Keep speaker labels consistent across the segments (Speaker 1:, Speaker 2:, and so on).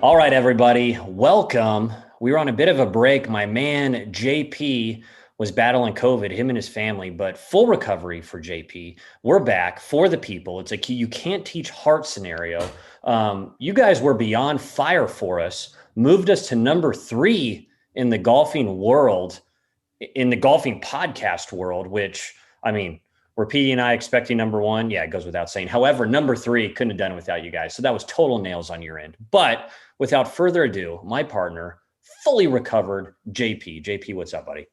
Speaker 1: All right, everybody, welcome. We were on a bit of a break. My man JP was battling COVID, him and his family, but full recovery for JP. We're back for the people. It's a you can't teach heart scenario. You guys were beyond fire for us, moved us to number 3 in the golfing world, in the golfing podcast world, which, I mean, were Petey and I expecting number 1? Yeah, it goes without saying. However, number 3 couldn't have done it without you guys. So that was total nails on your end. But without further ado, my partner, fully recovered JP. JP, what's up, buddy?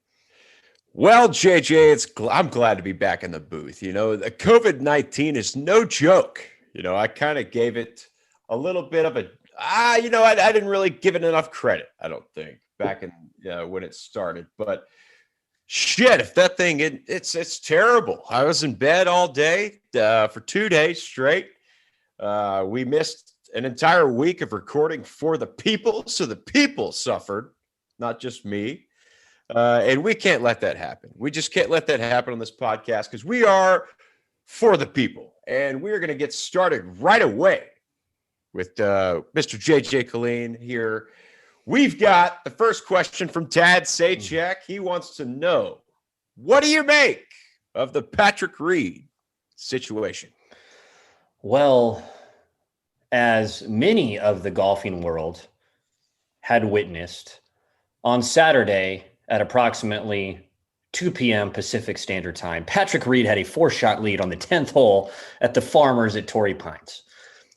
Speaker 2: Well, JJ, I'm glad to be back in the booth. You know, the COVID-19 is no joke. You know, I kind of gave it a little bit of I didn't really give it enough credit, I don't think, back in when it started. But shit, if that thing, it's terrible. I was in bed all day for 2 days straight. We missed an entire week of recording for the people, so the people suffered, not just me. And we can't let that happen. We just can't let that happen on this podcast because we are for the people. And we're going to get started right away with Mr. JJ Killeen here. We've got the first question from Tad Sajak. He wants to know, what do you make of the Patrick Reed situation?
Speaker 1: Well, as many of the golfing world had witnessed, on Saturday at approximately 2 p.m. Pacific Standard Time, Patrick Reed had a 4-shot lead on the 10th hole at the Farmers at Torrey Pines.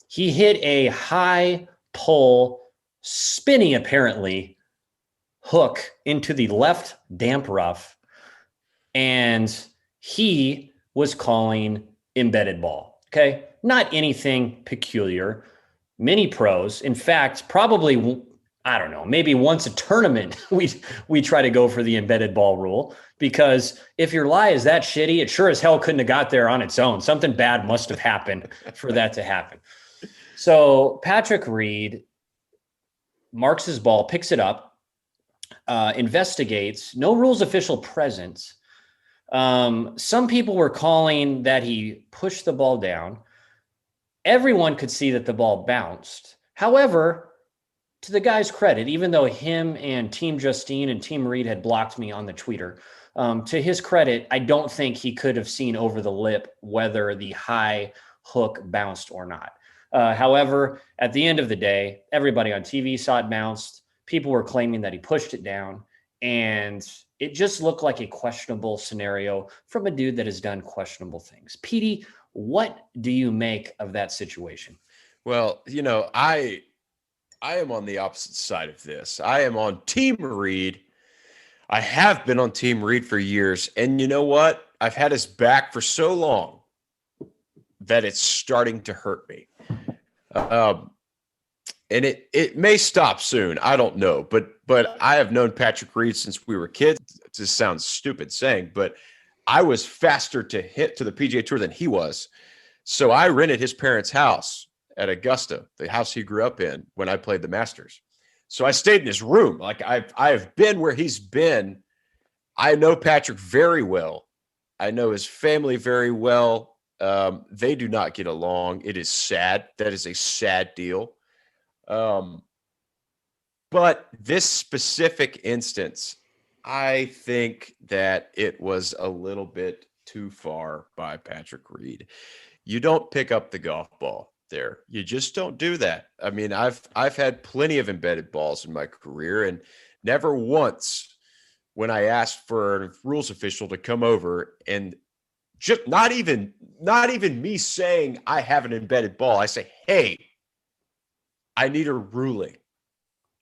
Speaker 1: He hit a high pull, spinny apparently, hook into the left damp rough, and he was calling embedded ball. Okay, not anything peculiar. Many pros, in fact, probably, I don't know, maybe once a tournament, we try to go for the embedded ball rule, because if your lie is that shitty, it sure as hell couldn't have got there on its own. Something bad must have happened for that to happen. So Patrick Reed marks his ball, picks it up, investigates, no rules official present. Some people were calling that he pushed the ball down. Everyone could see that the ball bounced. However, to the guy's credit, even though him and Team Justine and Team Reed had blocked me on the tweeter, to his credit, I don't think he could have seen over the lip whether the high hook bounced or not. However, at the end of the day, everybody on TV saw it bounced. People were claiming that he pushed it down, and it just looked like a questionable scenario from a dude that has done questionable things. Petey, what do you make of that situation?
Speaker 2: Well, you know, I am on the opposite side of this. I am on Team Reed. I have been on Team Reed for years. And you know what? I've had his back for so long that it's starting to hurt me. And it may stop soon. I don't know. But I have known Patrick Reed since we were kids. It just sounds stupid saying, but I was faster to hit to the PGA Tour than he was. So I rented his parents' house at Augusta, the house he grew up in, when I played the Masters. So I stayed in his room. Like I've been where he's been. I know Patrick very well. I know his family very well. They do not get along. It is sad. That is a sad deal. But this specific instance, I think that it was a little bit too far by Patrick Reed. You don't pick up the golf ball there. You just don't do that. I mean, I've had plenty of embedded balls in my career, and never once when I asked for a rules official to come over and just not even me saying I have an embedded ball, I say, hey, I need a ruling.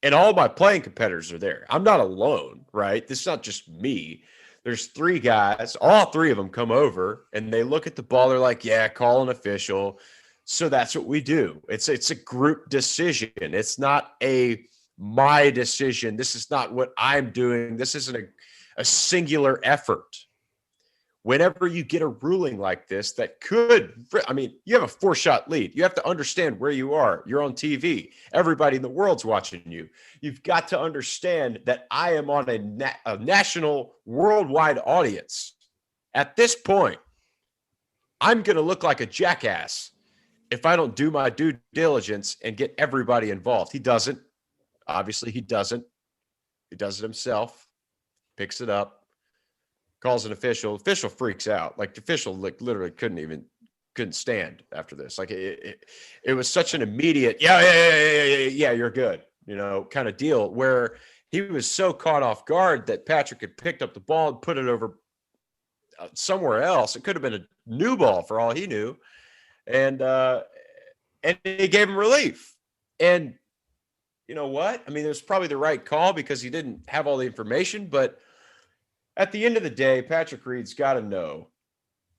Speaker 2: And all my playing competitors are there. I'm not alone, right? This is not just me. There's 3 guys. All 3 of them come over and they look at the ball. They're like, yeah, call an official. So that's what we do. It's a group decision. It's not my decision. This is not what I'm doing. This isn't a singular effort. Whenever you get a ruling like this that could, I mean, you have a 4-shot lead. You have to understand where you are. You're on TV. Everybody in the world's watching you. You've got to understand that I am on a national, worldwide audience. At this point, I'm going to look like a jackass if I don't do my due diligence and get everybody involved. He doesn't. Obviously, he doesn't. He does it himself, picks it up, calls an official. Official freaks out. Like the official literally couldn't stand after this. Like it was such an immediate, yeah, you're good, kind of deal, where he was so caught off guard that Patrick had picked up the ball and put it over somewhere else. It could have been a new ball for all he knew. And he gave him relief. And you know what? I mean, it was probably the right call because he didn't have all the information. But at the end of the day, Patrick Reed's got to know.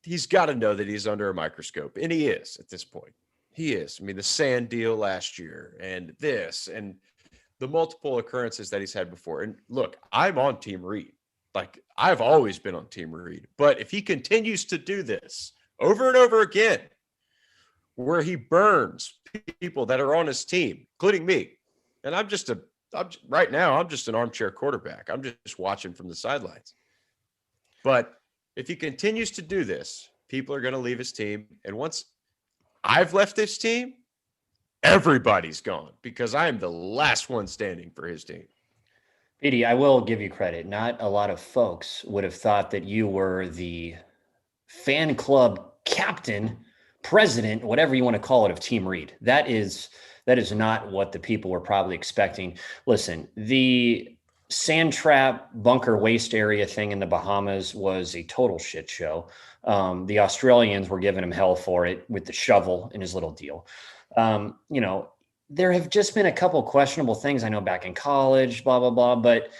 Speaker 2: He's got to know that he's under a microscope. And he is at this point. He is. I mean, the sand deal last year and this and the multiple occurrences that he's had before. And look, I'm on Team Reed. Like, I've always been on Team Reed. But if he continues to do this over and over again, where he burns people that are on his team, including me, and right now, I'm just an armchair quarterback. I'm just watching from the sidelines. But if he continues to do this, people are going to leave his team. And once I've left this team, everybody's gone because I am the last one standing for his team.
Speaker 1: Petey, I will give you credit. Not a lot of folks would have thought that you were the fan club captain, president, whatever you want to call it, of Team Reed. That is not what the people were probably expecting. Listen, the sand trap bunker waste area thing in the Bahamas was a total shit show. The Australians were giving him hell for it with the shovel in his little deal. There have just been a couple questionable things I know back in college, blah, blah, blah. But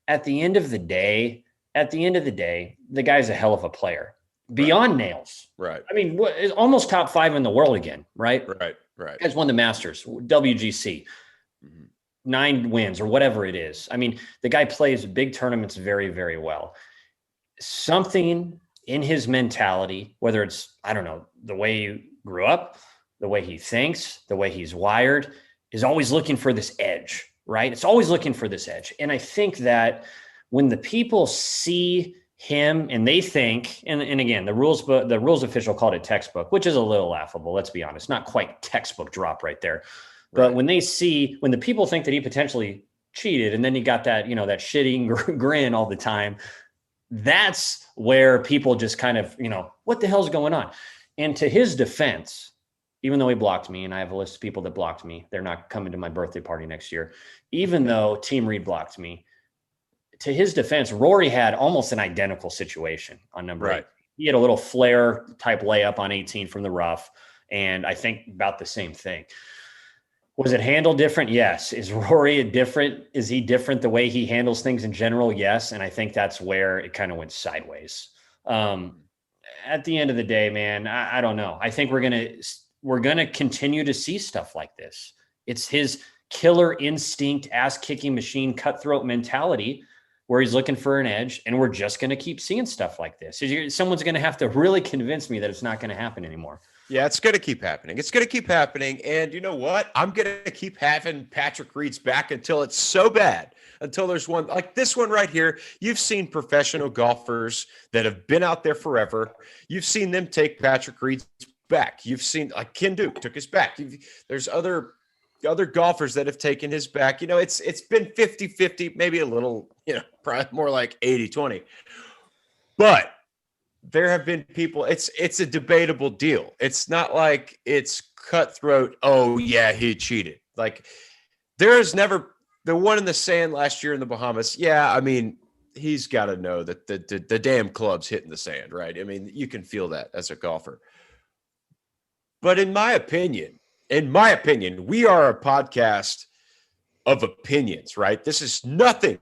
Speaker 1: at the end of the day, the guy's a hell of a player. Beyond nails.
Speaker 2: Right.
Speaker 1: I mean, almost top 5 in the world again, right?
Speaker 2: Right.
Speaker 1: Guys won the Masters, WGC, 9 wins or whatever it is. I mean, the guy plays big tournaments very, very well. Something in his mentality, whether it's, I don't know, the way you grew up, the way he thinks, the way he's wired, is always looking for this edge, right? It's always looking for this edge. And I think that when the people see him and they think, and again, the rules official called it textbook, which is a little laughable. Let's be honest, not quite textbook drop right there. But when the people think that he potentially cheated, and then he got that, that shitty grin all the time, that's where people just kind of, what the hell's going on? And to his defense, even though he blocked me, and I have a list of people that blocked me, they're not coming to my birthday party next year, even though Team Reed blocked me, to his defense, Rory had almost an identical situation on number 8. He had a little flare type layup on 18 from the rough, and I think about the same thing. Was it handled different? Yes. Is Rory different? Is he different the way he handles things in general? Yes. And I think that's where it kind of went sideways. At the end of the day, man, I don't know. I think we're gonna continue to see stuff like this. It's his killer instinct, ass-kicking machine, cutthroat mentality, where he's looking for an edge, and we're just going to keep seeing stuff like this. Someone's going to have to really convince me that it's not going to happen anymore.
Speaker 2: Yeah, it's going to keep happening. It's going to keep happening. And you know what? I'm going to keep having Patrick Reed's back until it's so bad, until there's one like this one right here. You've seen professional golfers that have been out there forever. You've seen them take Patrick Reed's back. You've seen like Ken Duke took his back. There's other golfers that have taken his back. It's been 50-50, maybe a little, probably more like 80-20. But there have been people, it's a debatable deal. It's not like it's cutthroat. Oh yeah, he cheated. Like there is never the one in the sand last year in the Bahamas. Yeah. I mean, he's got to know that the damn club's hitting the sand, right? I mean, you can feel that as a golfer. But in my opinion, we are a podcast of opinions, right? This is nothing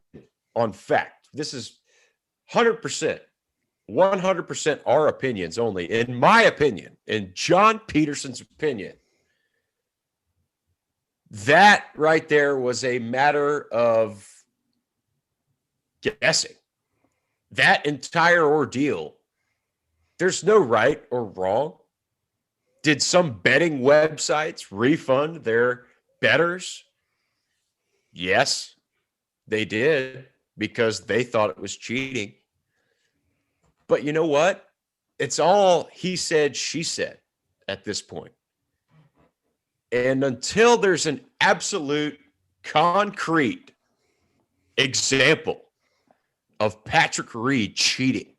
Speaker 2: on fact. This is 100% our opinions only. In my opinion, in John Peterson's opinion, that right there was a matter of guessing. That entire ordeal, there's no right or wrong. Did some betting websites refund their bettors? Yes, they did, because they thought it was cheating. But you know what? It's all he said, she said at this point. And until there's an absolute concrete example of Patrick Reed cheating,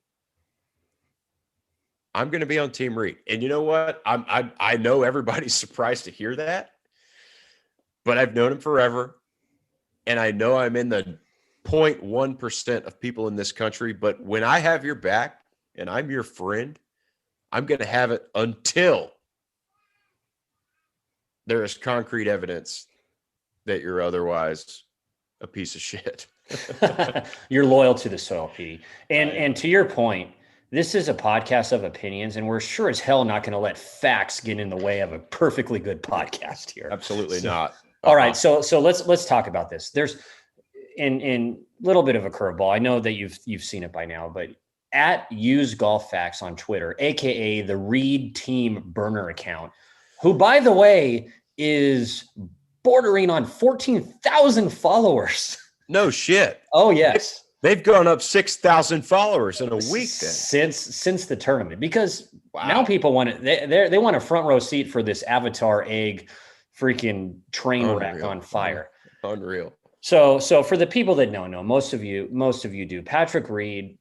Speaker 2: I'm going to be on Team Reed. And you know what? I know everybody's surprised to hear that, but I've known him forever. And I know I'm in the 0.1% of people in this country. But when I have your back and I'm your friend, I'm going to have it until there is concrete evidence that you're otherwise a piece of shit.
Speaker 1: You're loyal to the soil, Petey. And to your point, this is a podcast of opinions, and we're sure as hell not going to let facts get in the way of a perfectly good podcast here.
Speaker 2: Absolutely not.
Speaker 1: All right, so let's talk about this. There's in a little bit of a curveball. I know that you've seen it by now, but at Use Golf Facts on Twitter, aka the Reed Team burner account, who, by the way, is bordering on 14,000 followers.
Speaker 2: No shit.
Speaker 1: Oh yes,
Speaker 2: they've gone up 6,000 followers in a week
Speaker 1: then. since the tournament, because now people want it. They want a front row seat for this Avatar egg freaking train wreck on fire.
Speaker 2: Unreal.
Speaker 1: So for the people that don't know, most of you do. Patrick Reed,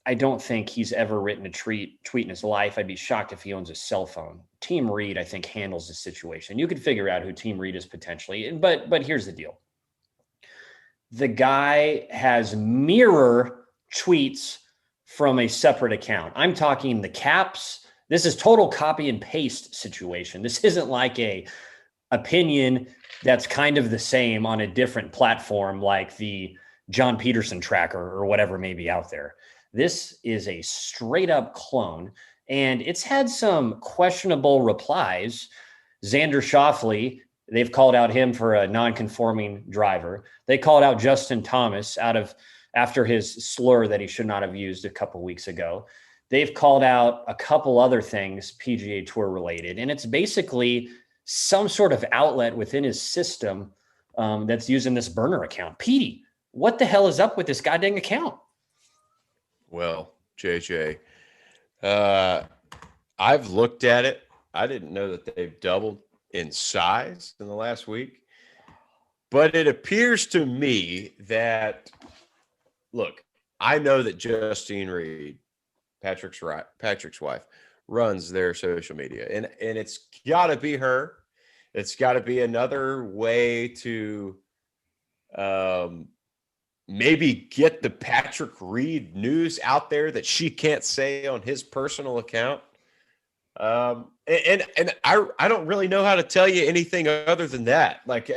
Speaker 1: I don't think he's ever written a tweet in his life. I'd be shocked if he owns a cell phone. Team Reed, I think, handles the situation. You could figure out who Team Reed is potentially, but here's the deal. The guy has mirror tweets from a separate account. I'm talking the caps. This is total copy and paste situation. This isn't like a opinion that's kind of the same on a different platform like the John Peterson tracker or whatever may be out there. This is a straight up clone, and it's had some questionable replies. Xander Schauffele, they've called out him for a non-conforming driver. They called out Justin Thomas after his slur that he should not have used a couple weeks ago. They've called out a couple other things PGA Tour related, and it's basically some sort of outlet within his system that's using this burner account. Petey, what the hell is up with this goddamn account?
Speaker 2: Well, JJ, I've looked at it. I didn't know that they've doubled in size in the last week, but it appears to me that, look, I know that Justine Reed, Patrick's wife, runs their social media, and it's got to be her. It's got to be another way to maybe get the Patrick Reed news out there that she can't say on his personal account. And I don't really know how to tell you anything other than that. Like,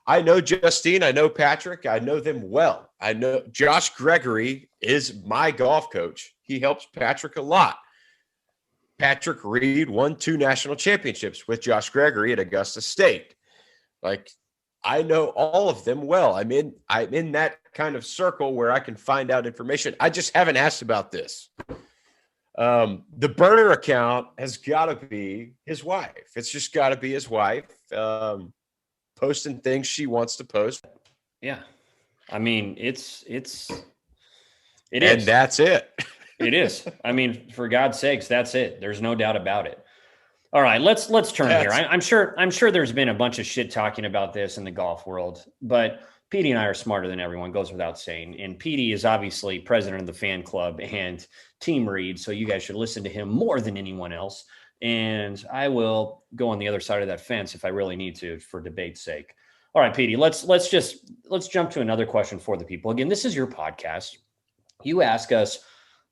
Speaker 2: I know Justine, I know Patrick, I know them well. I know Josh Gregory is my golf coach. He helps Patrick a lot. Patrick Reed won 2 national championships with Josh Gregory at Augusta State. Like, I know all of them well. I'm in that kind of circle where I can find out information. I just haven't asked about this. The burner account has got to be his wife. It's just got to be his wife posting things she wants to post.
Speaker 1: Yeah. I mean, it is.
Speaker 2: And that's it.
Speaker 1: It is. I mean, for God's sakes, that's it. There's no doubt about it. All right, let's turn here. I'm sure there's been a bunch of shit talking about this in the golf world, but Petey and I are smarter than everyone, goes without saying. And Petey is obviously president of the fan club and Team Reed, so you guys should listen to him more than anyone else. And I will go on the other side of that fence if I really need to, for debate's sake. All right, Petey, let's jump to another question for the people. Again, this is your podcast. You ask us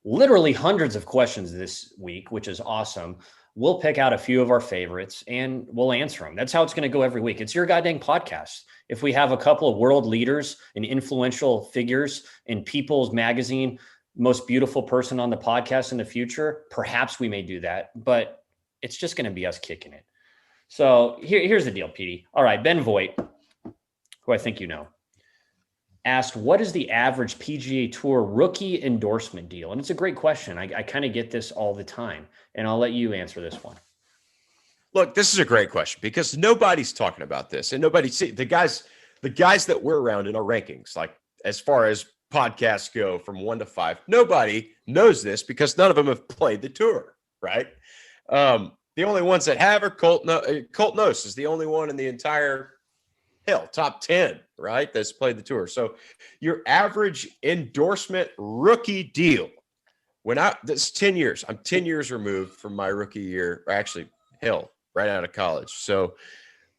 Speaker 1: literally hundreds of questions this week, which is awesome. We'll pick out a few of our favorites and we'll answer them. That's how it's going to go every week. It's your goddamn podcast. If we have a couple of world leaders and influential figures in People's Magazine, most beautiful person on the podcast in the future, perhaps we may do that, but it's just going to be us kicking it. So here's the deal, Petey. All right, Ben Voigt, who I think you know, asked, what is the average PGA Tour rookie endorsement deal? And it's a great question. I kind of get this all the time, and I'll let you answer this one.
Speaker 2: Look, this is a great question because nobody's talking about this, and nobody see the guys that we're around in our rankings, like as far as podcasts go from 1 to 5, nobody knows this because none of them have played the tour, right? The only ones that have are Colt Knost is the only one in the entire top 10, right? That's played the tour. So your average endorsement rookie deal, that's 10 years. I'm 10 years removed from my rookie year, or actually, right out of college. So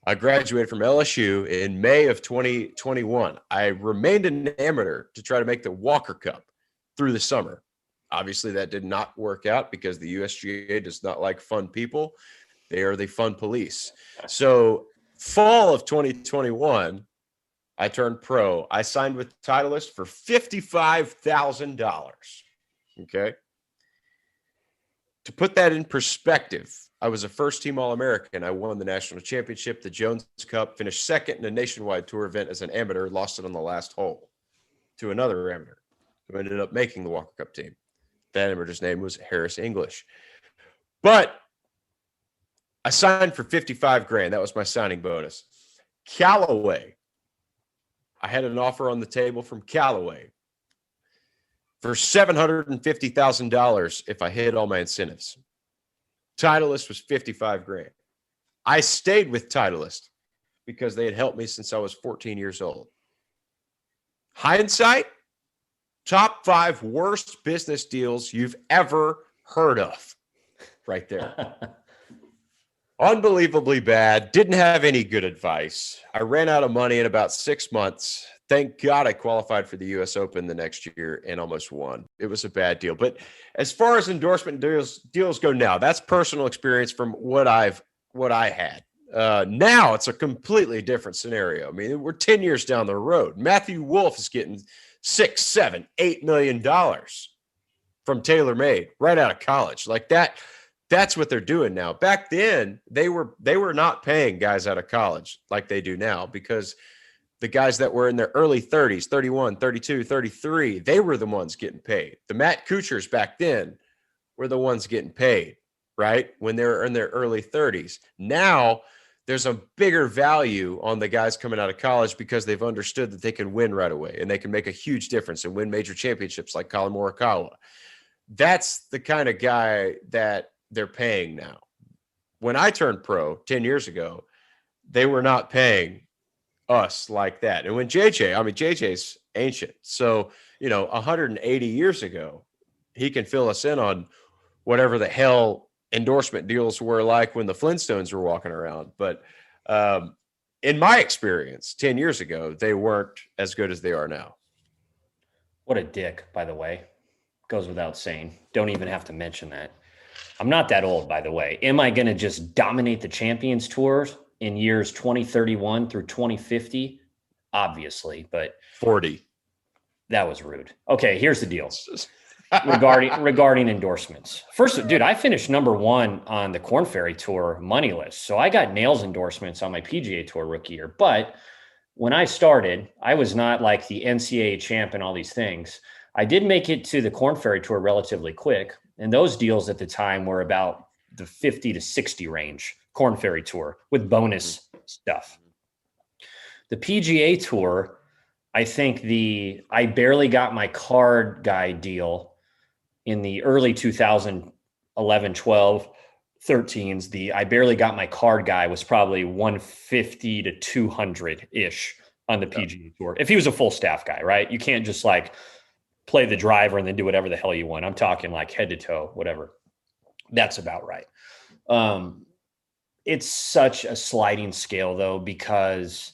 Speaker 2: I graduated from LSU in May of 2021. I remained an amateur to try to make the Walker Cup through the summer. Obviously, that did not work out because the USGA does not like fun people. They are the fun police. So fall of 2021, I turned pro. I signed with Titleist for $55,000. Okay. To put that in perspective, I was a first-team All-American. I won the national championship, the Jones Cup, finished second in a nationwide tour event as an amateur, lost it on the last hole to another amateur who ended up making the Walker Cup team. That amateur's name was Harris English. But I signed for $55,000. That was my signing bonus. Callaway. I had an offer on the table from Callaway for $750,000 if I hit all my incentives. Titleist was $55,000. I stayed with Titleist because they had helped me since I was 14 years old. Hindsight, top 5 worst business deals you've ever heard of. Right there. Unbelievably bad. Didn't have any good advice. I ran out of money in about 6 months. Thank God I qualified for the U.S. Open the next year and almost won. It was a bad deal. But as far as endorsement deals go now, that's personal experience from what I had. Now it's a completely different scenario. I mean, we're 10 years down the road. Matthew Wolff is getting $6, $7, $8 million from TaylorMade right out of college. Like that. That's what they're doing now. Back then, they were not paying guys out of college like they do now, because the guys that were in their early 30s, 31, 32, 33, they were the ones getting paid. The Matt Kuchars back then were the ones getting paid, right? When they were in their early 30s. Now, there's a bigger value on the guys coming out of college because they've understood that they can win right away and they can make a huge difference and win major championships like Colin Morikawa. That's the kind of guy that they're paying now. When I turned pro 10 years ago, they were not paying us like that. And when JJ's ancient. So, 180 years ago, he can fill us in on whatever the hell endorsement deals were like when the Flintstones were walking around. But in my experience, 10 years ago, they weren't as good as they are now.
Speaker 1: What a dick, by the way. Goes without saying. Don't even have to mention that. I'm not that old, by the way. Am I going to just dominate the Champions Tours in years 2031 through 2050? Obviously, but
Speaker 2: 40.
Speaker 1: That was rude. Okay, here's the deal regarding endorsements. First, dude, I finished number 1 on the Korn Ferry Tour money list. So I got nails endorsements on my PGA Tour rookie year. But when I started, I was not like the NCAA champ and all these things. I did make it to the Korn Ferry Tour relatively quick. And those deals at the time were about the 50 to 60 range, Korn Ferry Tour with bonus stuff. The PGA Tour, I think I barely got my card guy deal in the early 2011, 12, 13s. I barely got my card guy was probably 150 to 200 ish on the PGA Tour. If he was a full staff guy, right? You can't just like play the driver and then do whatever the hell you want. I'm talking like head to toe, whatever. That's about right. It's such a sliding scale though, because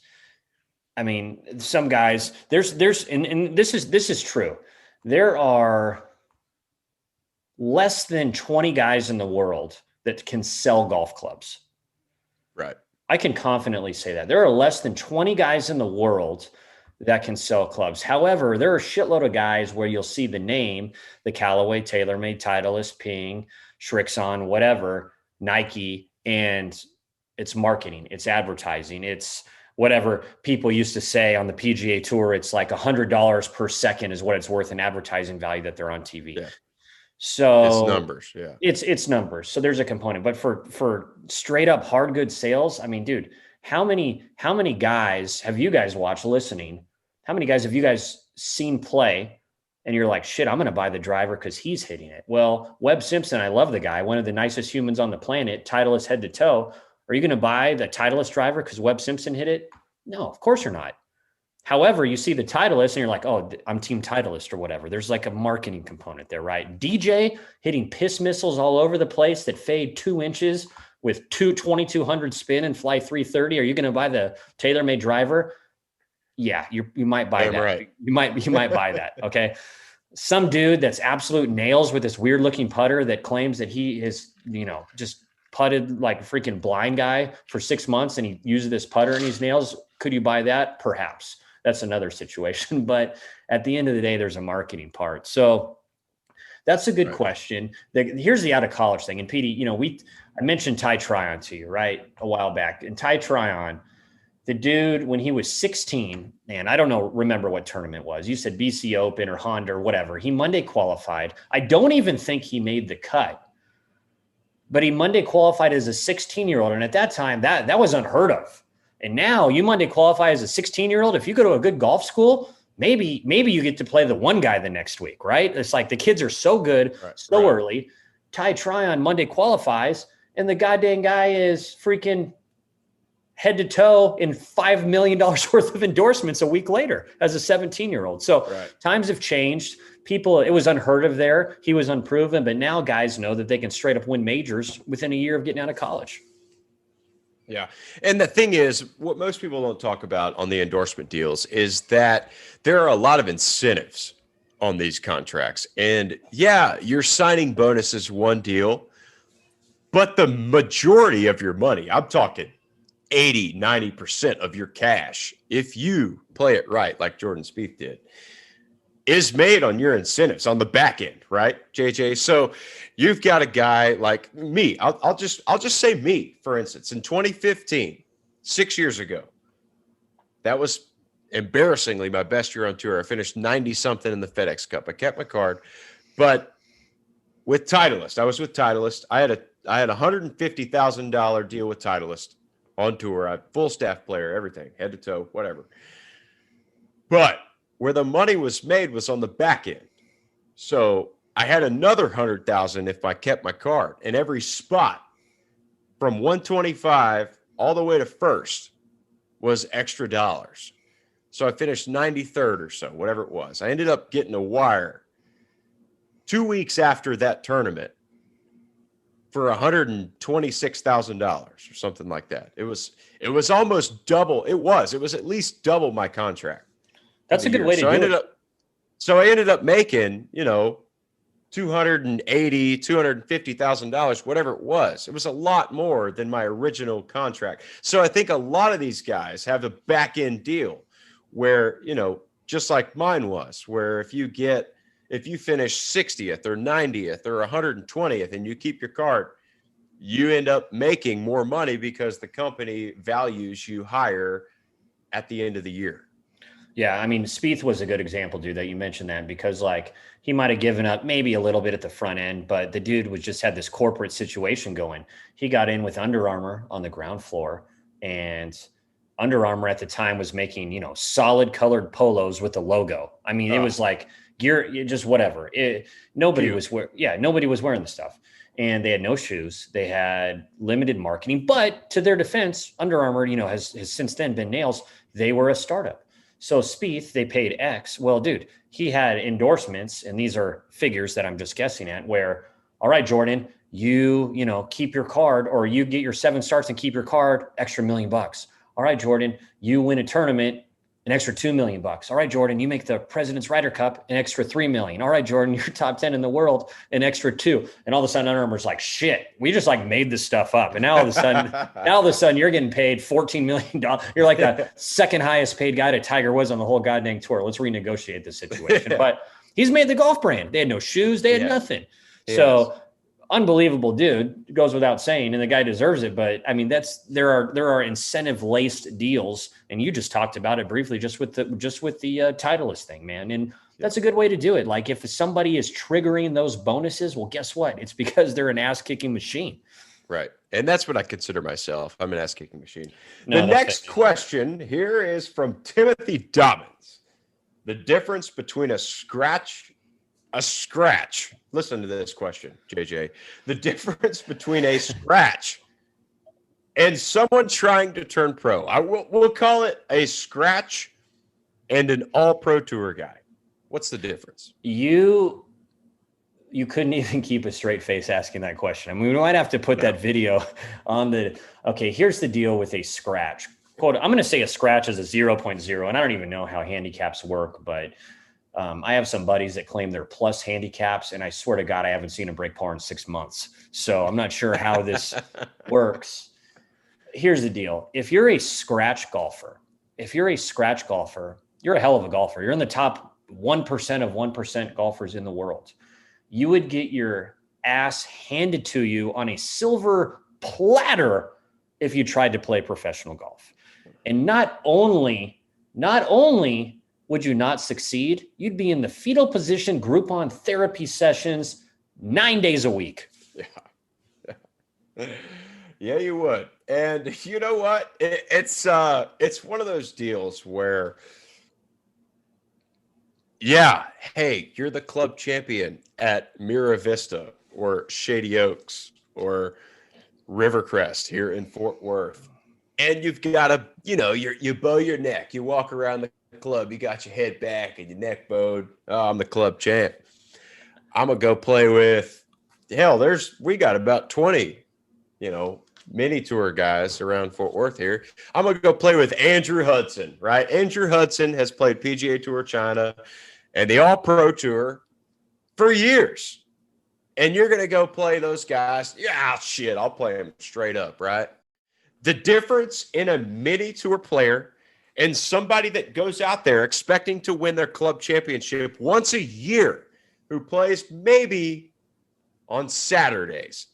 Speaker 1: I mean, some guys and this is true. There are less than 20 guys in the world that can sell golf clubs.
Speaker 2: Right.
Speaker 1: I can confidently say that there are less than 20 guys in the world that can sell clubs. However, there are a shitload of guys where you'll see the name, the Callaway, TaylorMade, Titleist, Ping, Srixon, whatever, Nike, and it's marketing, it's advertising, it's whatever people used to say on the PGA Tour. It's like $100 per second is what it's worth in advertising value that they're on TV. Yeah. So
Speaker 2: it's numbers. Yeah.
Speaker 1: It's numbers. So there's a component, but for straight up hard goods sales, I mean, dude, how many guys have you guys watched listening? How many guys have you guys seen play and you're like, shit, I'm going to buy the driver because he's hitting it. Well, Webb Simpson, I love the guy, one of the nicest humans on the planet, Titleist head to toe. Are you going to buy the Titleist driver because Webb Simpson hit it? No, of course you're not. However, you see the Titleist and you're like, oh, I'm team Titleist or whatever. There's like a marketing component there, right? DJ hitting piss missiles all over the place that fade 2 inches with 2200 spin and fly 330. Are you going to buy the TaylorMade driver? Yeah, you might buy that.
Speaker 2: Right.
Speaker 1: You might buy that. Okay. Some dude that's absolute nails with this weird looking putter that claims that he is, just putted like a freaking blind guy for 6 months and he uses this putter in his nails. Could you buy that? Perhaps. That's another situation. But at the end of the day, there's a marketing part. So that's a good question. Here's the out of college thing. And Petey, I mentioned Ty Tryon to you, right? A while back. And Ty Tryon, the dude, when he was 16, and I don't remember what tournament it was. You said BC Open or Honda or whatever. He Monday qualified. I don't even think he made the cut, but he Monday qualified as a 16-year-old. And at that time, that was unheard of. And now you Monday qualify as a 16-year-old. If you go to a good golf school, maybe you get to play the one guy the next week, right? It's like the kids are so good so early. Ty Tryon Monday qualifies, and the goddamn guy is freaking head to toe in $5 million worth of endorsements a week later as a 17-year-old. So times have changed. People, it was unheard of there. He was unproven, but now guys know that they can straight up win majors within a year of getting out of college.
Speaker 2: Yeah. And the thing is, what most people don't talk about on the endorsement deals is that there are a lot of incentives on these contracts. And yeah, you're signing bonuses one deal, but the majority of your money, I'm talking 80, 90% of your cash, if you play it right, like Jordan Spieth did, is made on your incentives on the back end, right, JJ? So you've got a guy like me. I'll just say me, for instance, in 2015, 6 years ago, that was embarrassingly my best year on tour. I finished 90 something in the FedEx Cup. I kept my card, but with Titleist, I was with Titleist. I had a $150,000 deal with Titleist on tour. I full staff player, everything, head to toe, whatever. But where the money was made was on the back end. So I had another 100,000 if I kept my card, and every spot from 125 all the way to first was extra dollars. So I finished 93rd or so, whatever it was. I ended up getting a wire 2 weeks after that tournament for $126,000 or something like that. It was almost double. It was at least double my contract.
Speaker 1: That's a good way to do it.
Speaker 2: So I ended up making, $250,000, whatever it was. It was a lot more than my original contract. So I think a lot of these guys have a back end deal where, just like mine was, where if you finish 60th or 90th or 120th and you keep your card, you end up making more money because the company values you higher at the end of the year.
Speaker 1: Yeah, I mean, Spieth was a good example, dude, that you mentioned that, because he might have given up maybe a little bit at the front end, but the dude just had this corporate situation going. He got in with Under Armour on the ground floor, and Under Armour at the time was making, solid colored polos with the logo. I mean, it was like gear, just whatever. Nobody was wearing the stuff, and they had no shoes. They had limited marketing, but to their defense, Under Armour, has since then been nails. They were a startup. So Spieth, they paid X. Well, dude, he had endorsements, and these are figures that I'm just guessing at, where, all right, Jordan, you keep your card, or you get your 7 starts and keep your card, extra $1 million. All right, Jordan, you win a tournament, an extra $2 million. All right, Jordan, you make the President's Ryder Cup, an extra $3 million. All right, Jordan, you're top 10 in the world, an extra $2 million. And all of a sudden, Under Armour's like, shit, we just made this stuff up. And now all of a sudden, you're getting paid $14 million. You're like the second highest paid guy to Tiger Woods on the whole goddamn tour. Let's renegotiate this situation. But he's made the golf brand. They had no shoes. They had nothing. So unbelievable dude, goes without saying, and the guy deserves it. But I mean, there are incentive laced deals, and you just talked about it briefly just with the Titleist thing, man. And that's a good way to do it. Like, if somebody is triggering those bonuses, well, guess what? It's because they're an ass kicking machine.
Speaker 2: Right. And that's what I consider myself. I'm an ass kicking machine. The next question here is from Timothy Dobbins. The difference between a scratch. Listen to this question, JJ. The difference between a scratch and someone trying to turn pro. We'll call it a scratch and an all-pro tour guy. What's the difference?
Speaker 1: You couldn't even keep a straight face asking that question. I mean, we might have to put that video on the, okay, here's the deal with a scratch. Quote, I'm going to say a scratch is a 0.0, and I don't even know how handicaps work, but I have some buddies that claim they're plus handicaps, and I swear to God, I haven't seen a break par in 6 months. So I'm not sure how this works. Here's the deal. If you're a scratch golfer, you're a hell of a golfer. You're in the top 1% of 1% golfers in the world. You would get your ass handed to you on a silver platter if you tried to play professional golf. And not only would you not succeed, you'd be in the fetal position Groupon therapy sessions 9 days a week.
Speaker 2: Yeah. Yeah, you would. And you know what? It's one of those deals where, yeah, hey, you're the club champion at Mira Vista or Shady Oaks or Rivercrest here in Fort Worth. And you've got to, you bow your neck. You walk around the club, you got your head back and your neck bowed. Oh, I'm the club champ. I'm going to go play with, we got about 20, mini tour guys around Fort Worth here. I'm going to go play with Andrew Hudson, right? Andrew Hudson has played PGA Tour China and the All-Pro Tour for years. And you're going to go play those guys. Yeah, shit, I'll play them straight up, right? The difference in a mini tour player and somebody that goes out there expecting to win their club championship once a year, who plays maybe on Saturdays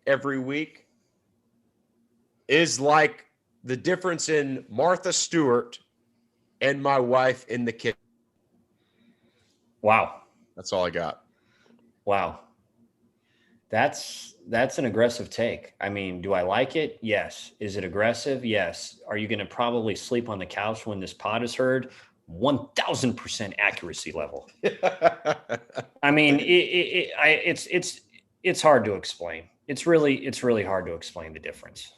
Speaker 2: every week, is like the difference in Martha Stewart and my wife in the kitchen.
Speaker 1: Wow.
Speaker 2: That's all I got.
Speaker 1: Wow. That's an aggressive take. I mean, do I like it? Yes. Is it aggressive? Yes. Are you going to probably sleep on the couch when this pod is heard? 1,000% accuracy level. I mean, it's hard to explain. It's really hard to explain the difference.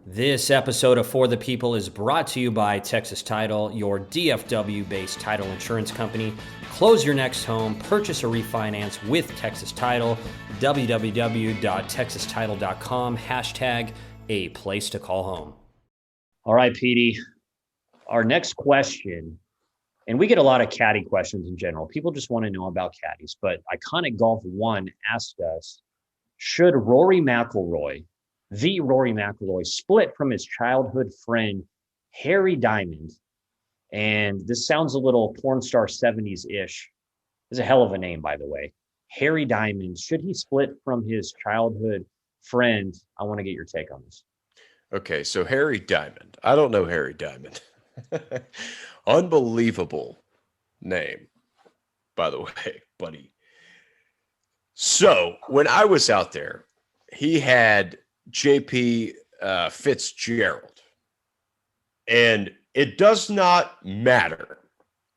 Speaker 1: This episode of For the People is brought to you by Texas Title, your DFW-based title insurance company. Close your next home, purchase or refinance with Texas Title, www.texastitle.com, #a place to call home. All right, Petey, our next question, and we get a lot of caddy questions in general. People just want to know about caddies, but Iconic Golf 1 asked us, should the Rory McIlroy split from his childhood friend, Harry Diamond? And this sounds a little porn star 70s-ish. It's a hell of a name, by the way. Harry Diamond. Should he split from his childhood friend? I want to get your take on this.
Speaker 2: Okay, so Harry Diamond. I don't know Harry Diamond. Unbelievable name, by the way, buddy. So when I was out there, he had JP Fitzgerald. And it does not matter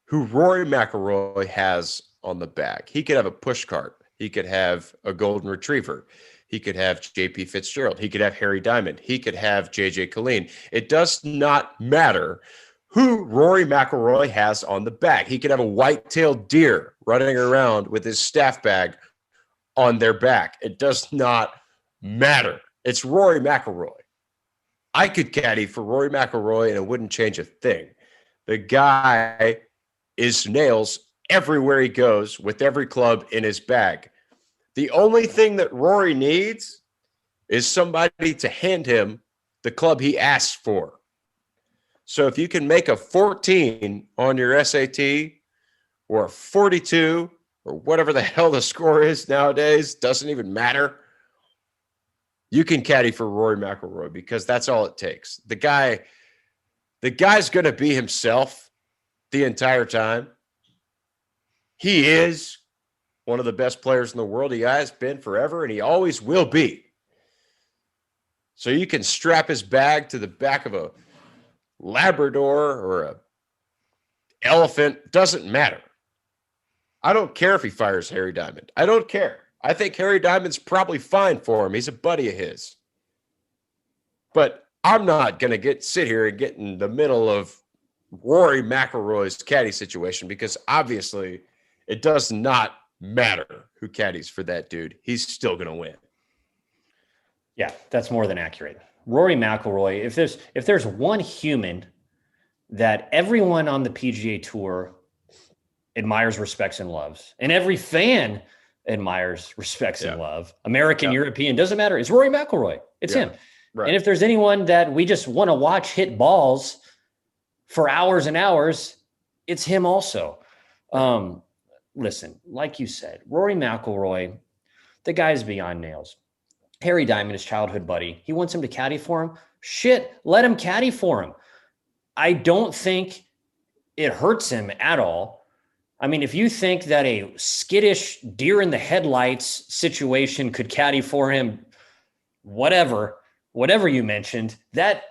Speaker 2: who Rory McIlroy has on the back. He could have a push cart. He could have a golden retriever. He could have JP Fitzgerald. He could have Harry Diamond. He could have JJ Colleen. It does not matter who Rory McIlroy has on the back. He could have a white-tailed deer running around with his staff bag on their back. It does not matter. It's Rory McIlroy. I could caddy for Rory McIlroy and it wouldn't change a thing. The guy is nails everywhere he goes with every club in his bag. The only thing that Rory needs is somebody to hand him the club he asked for. So if you can make a 14 on your SAT or a 42 or whatever the hell the score is nowadays, doesn't even matter. You can caddy for Rory McIlroy because that's all it takes. The guy's going to be himself the entire time. He is one of the best players in the world. He has been forever, and he always will be. So you can strap his bag to the back of a Labrador or a elephant, doesn't matter. I don't care if he fires Harry Diamond. I don't care. I think Harry Diamond's probably fine for him. He's a buddy of his. But I'm not going to sit here and get in the middle of Rory McIlroy's caddy situation, because obviously it does not matter who caddies for that dude. He's still going to win.
Speaker 1: Yeah, that's more than accurate. Rory McIlroy, if there's one human that everyone on the PGA Tour admires, respects, and loves, and every fan admires, respects, and love, American, European, doesn't matter, it's Rory McIlroy. It's him.
Speaker 2: Right.
Speaker 1: And if there's anyone that we just want to watch hit balls for hours and hours, it's him also. Listen, like you said, Rory McIlroy, the guy's beyond nails. Harry Diamond, his childhood buddy, he wants him to caddy for him. Shit, let him caddy for him. I don't think it hurts him at all. I mean, if you think that a skittish deer in the headlights situation could caddy for him, whatever you mentioned, that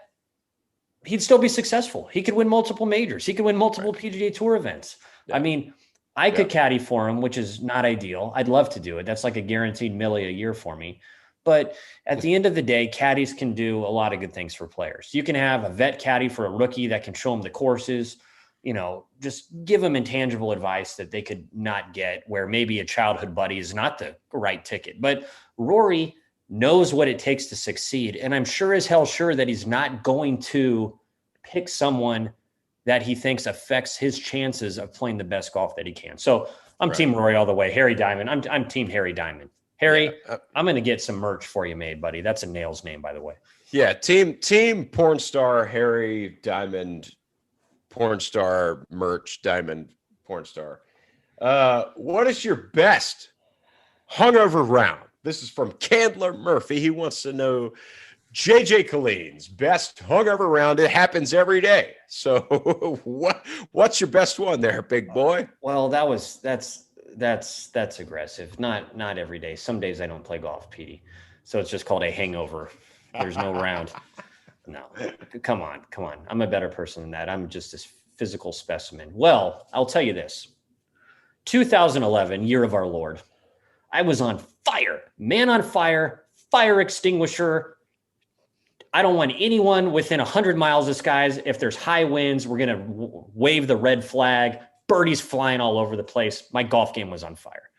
Speaker 1: he'd still be successful. He could win multiple majors. He could win multiple PGA Tour events. Yeah. I mean, I could caddy for him, which is not ideal. I'd love to do it. That's like a guaranteed $1 million a year for me. But at the end of the day, caddies can do a lot of good things for players. You can have a vet caddy for a rookie that can show them the courses, just give them intangible advice that they could not get, where maybe a childhood buddy is not the right ticket. But Rory knows what it takes to succeed. And I'm sure as hell sure that he's not going to pick someone that he thinks affects his chances of playing the best golf that he can. So I'm Team Rory all the way. Harry Diamond. I'm Team Harry Diamond. Harry, I'm going to get some merch for you made, buddy. That's a Nails name, by the way.
Speaker 2: Yeah, team porn star Harry Diamond, porn star merch Diamond porn star. What is your best hungover round? This is from Candler Murphy. He wants to know JJ Colleen's best hungover round. It happens every day. So what's your best one there, big boy?
Speaker 1: Well, that's aggressive. Not every day. Some days I don't play golf, Petey. So it's just called a hangover. There's no round. No, come on. I'm a better person than that. I'm just this physical specimen. Well, I'll tell you this. 2011, year of our Lord. I was on fire, man on fire, fire extinguisher. I don't want anyone within 100 miles of skies. If there's high winds, we're going to wave the red flag. Birdies flying all over the place. My golf game was on fire.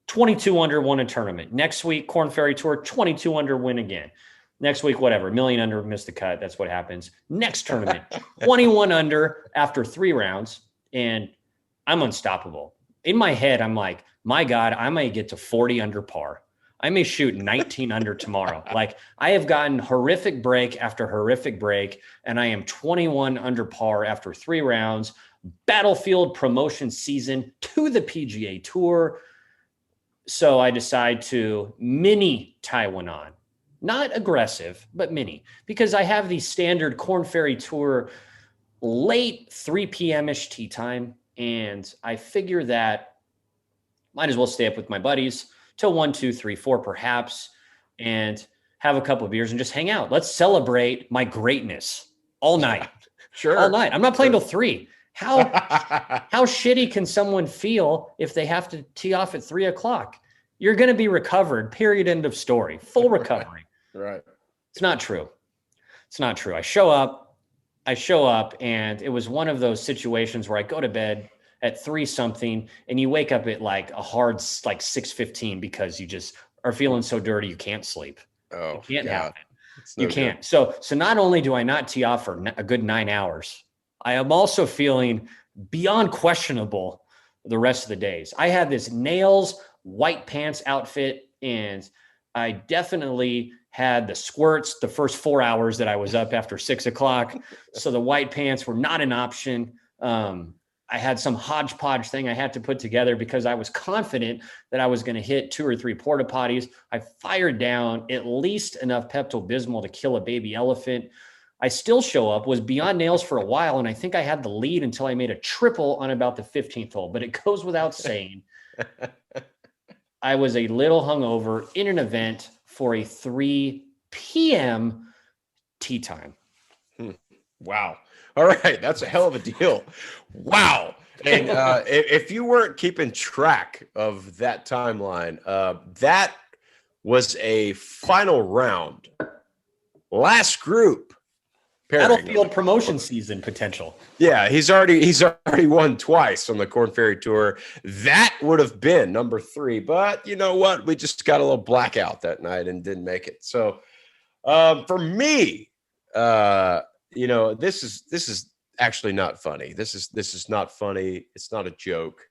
Speaker 1: 22 under, won a tournament. Next week, Korn Ferry Tour, 22 under, win again. Next week, whatever, $1 million under, missed the cut. That's what happens. Next tournament, 21 under after 3 rounds, and I'm unstoppable. In my head, I'm like, my God, I may get to 40 under par. I may shoot 19 under tomorrow. Like, I have gotten horrific break after horrific break, and I am 21 under par after 3 rounds. Battlefield promotion season to the PGA Tour. So I decide to mini Taiwan on. Not aggressive, but mini. Because I have the standard Korn Ferry Tour late 3 p.m.-ish tee time. And I figure that might as well stay up with my buddies till 1, 2, 3, 4 perhaps, and have a couple of beers and just hang out. Let's celebrate my greatness all night.
Speaker 2: Sure.
Speaker 1: All night. I'm not playing till 3. How shitty can someone feel if they have to tee off at 3 o'clock? You're going to be recovered, period, end of story. Full recovery.
Speaker 2: Right.
Speaker 1: It's not true. I show up, and it was one of those situations where I go to bed at 3 something, and you wake up at like a hard, like 6:15 because you just are feeling so dirty you can't sleep.
Speaker 2: Oh,
Speaker 1: you can't have it.
Speaker 2: No
Speaker 1: you can't. So not only do I not tee off for a good 9 hours, I am also feeling beyond questionable the rest of the days. I had this nails, white pants outfit, and I definitely had the squirts the first 4 hours that I was up after 6 o'clock. So the white pants were not an option. I had some hodgepodge thing I had to put together because I was confident that I was going to hit 2 or 3 porta potties. I fired down at least enough Pepto-Bismol to kill a baby elephant. I still show up, was beyond nails for a while, and I think I had the lead until I made a triple on about the 15th hole. But it goes without saying, I was a little hungover in an event for a 3 p.m. tee time.
Speaker 2: Wow. All right, that's a hell of a deal. Wow. And if you weren't keeping track of that timeline, that was a final round, last group pairing.
Speaker 1: Battlefield promotion season potential.
Speaker 2: Yeah, he's already won twice on the Corn Ferry Tour. That would have been number 3, but you know what? We just got a little blackout that night and didn't make it. So for me, this is actually not funny. This is not funny. It's not a joke.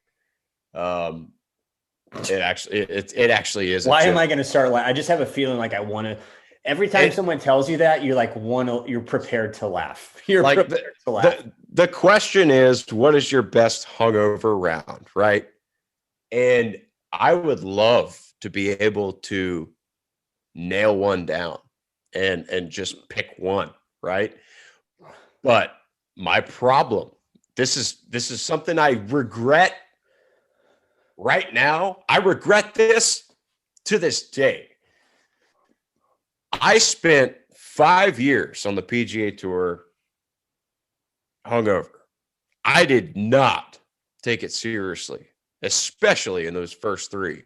Speaker 2: It actually is.
Speaker 1: Why am I going to start? I just have a feeling like I want to. Every time someone tells you that, you're prepared to laugh. You're like prepared to laugh.
Speaker 2: The question is, what is your best hungover round, right? And I would love to be able to nail one down and just pick one, right? But my problem, this is something I regret right now. I regret this to this day. I spent 5 years on the PGA Tour hungover. I did not take it seriously, especially in those first 3.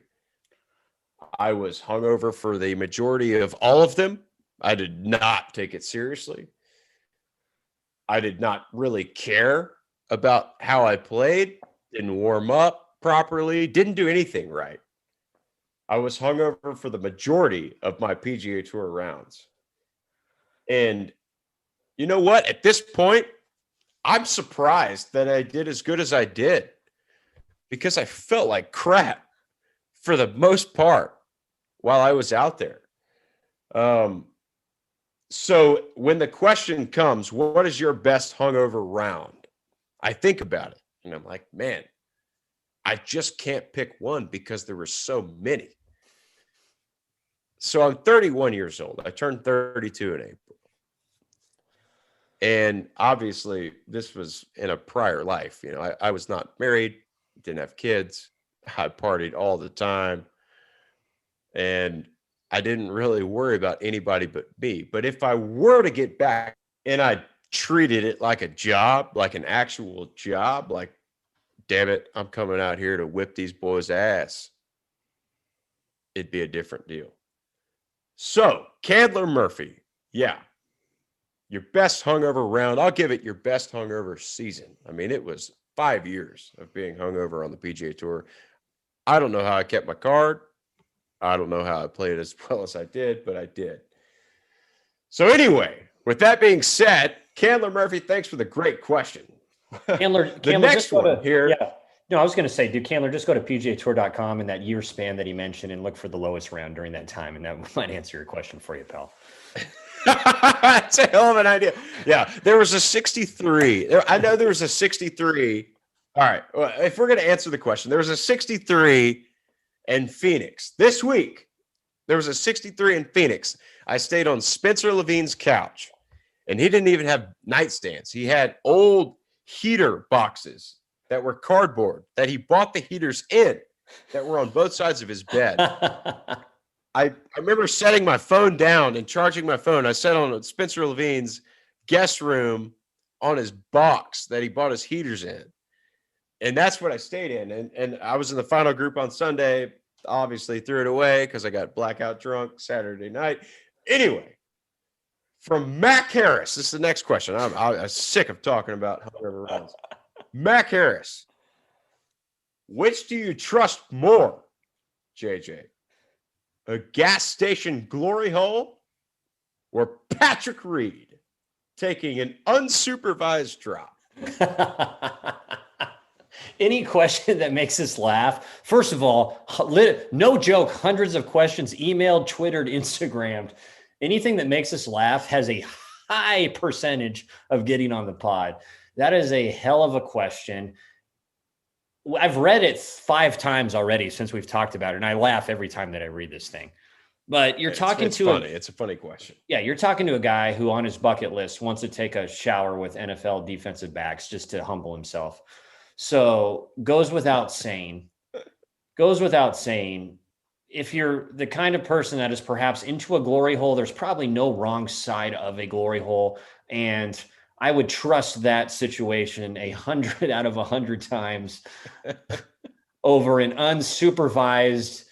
Speaker 2: I was hungover for the majority of all of them. I did not take it seriously. I did not really care about how I played, didn't warm up properly, didn't do anything right. I was hungover for the majority of my PGA Tour rounds. And you know what? At this point, I'm surprised that I did as good as I did because I felt like crap for the most part while I was out there. So when the question comes, what is your best hungover round? I think about it and I'm like, man, I just can't pick one because there were so many. So I'm 31 years old. I turned 32 in April. And obviously this was in a prior life. You know, I was not married, didn't have kids. I partied all the time. And I didn't really worry about anybody but me. But if I were to get back and I treated it like a job, like an actual job, like, damn it, I'm coming out here to whip these boys' ass, it'd be a different deal. So, Candler Murphy, yeah, your best hungover round. I'll give it your best hungover season. I mean, it was 5 years of being hungover on the PGA Tour. I don't know how I kept my card. I don't know how I played as well as I did, but I did. So anyway, with that being said, Candler Murphy, thanks for the great question.
Speaker 1: Candler,
Speaker 2: next one here.
Speaker 1: Yeah. No, I was going to say, dude, Candler, just go to pgatour.com in that year span that he mentioned and look for the lowest round during that time. And that might answer your question for you, pal.
Speaker 2: That's a hell of an idea. Yeah, there was a 63. I know there was a 63. All right. Well, if we're going to answer the question, there was a 63 in Phoenix. This week, there was a 63 in Phoenix. I stayed on Spencer Levine's couch, and he didn't even have nightstands. He had old heater boxes that were cardboard that he bought the heaters in that were on both sides of his bed. I remember setting my phone down and charging my phone. I sat on Spencer Levine's guest room on his box that he bought his heaters in. And that's what I stayed in. And I was in the final group on Sunday, obviously threw it away because I got blackout drunk Saturday night. Anyway, from Mac Harris, this is the next question. I'm sick of talking about hungover rounds. Mac Harris, which do you trust more, JJ? A gas station glory hole or Patrick Reed taking an unsupervised drop?
Speaker 1: Any question that makes us laugh. First of all, no joke, hundreds of questions emailed, Twittered, Instagrammed. Anything that makes us laugh has a high percentage of getting on the pod. That is a hell of a question. I've read it 5 times already since we've talked about it, and I laugh every time that I read this thing. But you're talking
Speaker 2: it's
Speaker 1: to
Speaker 2: funny. It's a funny question.
Speaker 1: Yeah, you're talking to a guy who on his bucket list wants to take a shower with NFL defensive backs just to humble himself. So goes without saying, if you're the kind of person that is perhaps into a glory hole, there's probably no wrong side of a glory hole. And I would trust that situation 100 out of 100 times over an unsupervised